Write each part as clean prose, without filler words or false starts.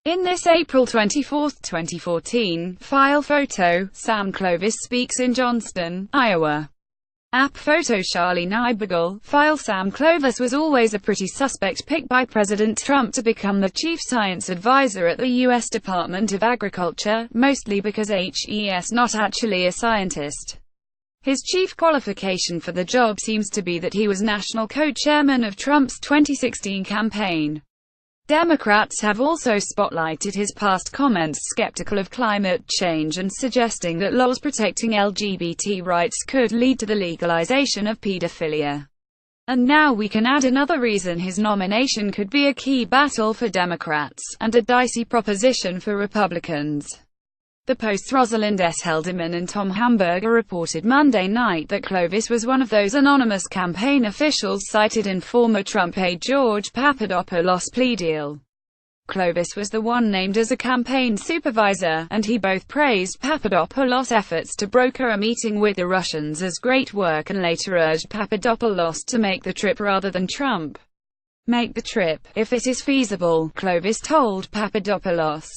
In this April 24, 2014, file photo, Sam Clovis speaks in Johnston, Iowa. App PhotoCharlie Neibergall, file Sam Clovis was always a pretty suspect pick by President Trump to become the chief science advisor at the U.S. Department of Agriculture, mostly because he's not actually a scientist. His chief qualification for the job seems to be that he was national co-chairman of Trump's 2016 campaign. Democrats have also spotlighted his past comments skeptical of climate change and suggesting that laws protecting LGBT rights could lead to the legalization of pedophilia. And now we can add another reason his nomination could be a key battle for Democrats, and a dicey proposition for Republicans. The Post's Rosalind S. Helderman and Tom Hamburger reported Monday night that Clovis was one of those anonymous campaign officials cited in former Trump aide George Papadopoulos' plea deal. Clovis was the one named as a campaign supervisor, and he both praised Papadopoulos' efforts to broker a meeting with the Russians as great work and later urged Papadopoulos to make the trip rather than Trump. "Make the trip, if it is feasible," Clovis told Papadopoulos.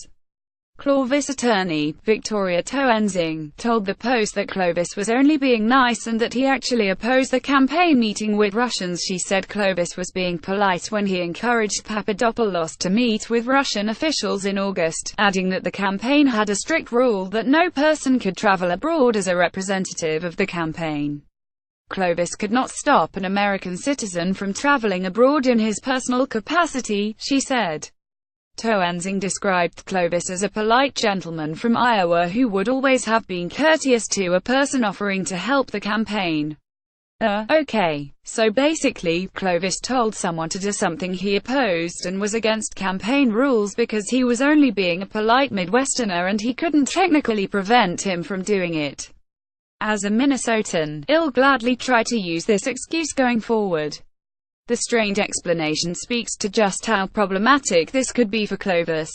Clovis attorney, Victoria Toensing, told the Post that Clovis was only being nice and that he actually opposed the campaign meeting with Russians. She said Clovis was being polite when he encouraged Papadopoulos to meet with Russian officials in August, adding that the campaign had a strict rule that no person could travel abroad as a representative of the campaign. Clovis could not stop an American citizen from traveling abroad in his personal capacity, she said. Toensing described Clovis as a polite gentleman from Iowa who would always have been courteous to a person offering to help the campaign. Okay. So basically, Clovis told someone to do something he opposed and was against campaign rules because he was only being a polite Midwesterner and he couldn't technically prevent him from doing it. As a Minnesotan, I'll gladly try to use this excuse going forward. The strained explanation speaks to just how problematic this could be for Clovis.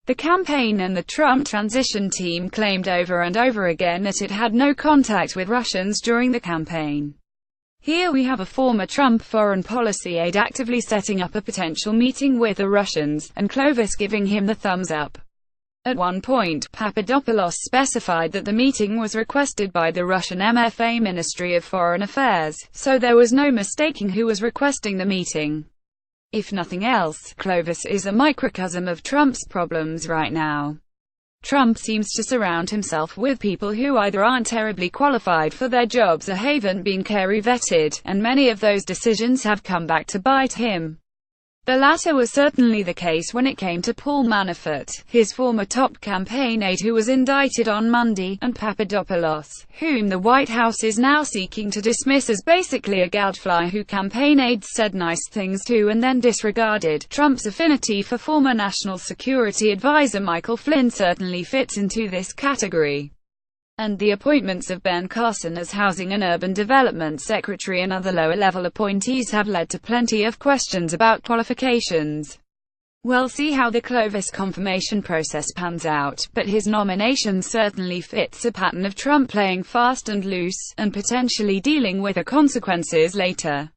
The campaign and the Trump transition team claimed over and over again that it had no contact with Russians during the campaign. Here we have a former Trump foreign policy aide actively setting up a potential meeting with the Russians, and Clovis giving him the thumbs up. At one point, Papadopoulos specified that the meeting was requested by the Russian MFA Ministry of Foreign Affairs, so there was no mistaking who was requesting the meeting. If nothing else, Clovis is a microcosm of Trump's problems right now. Trump seems to surround himself with people who either aren't terribly qualified for their jobs or haven't been carefully vetted, and many of those decisions have come back to bite him. The latter was certainly the case when it came to Paul Manafort, his former top campaign aide who was indicted on Monday, and Papadopoulos, whom the White House is now seeking to dismiss as basically a gadfly who campaign aides said nice things to and then disregarded. Trump's affinity for former National Security Advisor Michael Flynn certainly fits into this category. And the appointments of Ben Carson as Housing and Urban Development Secretary and other lower-level appointees have led to plenty of questions about qualifications. We'll see how the Clovis confirmation process pans out, but his nomination certainly fits a pattern of Trump playing fast and loose, and potentially dealing with the consequences later.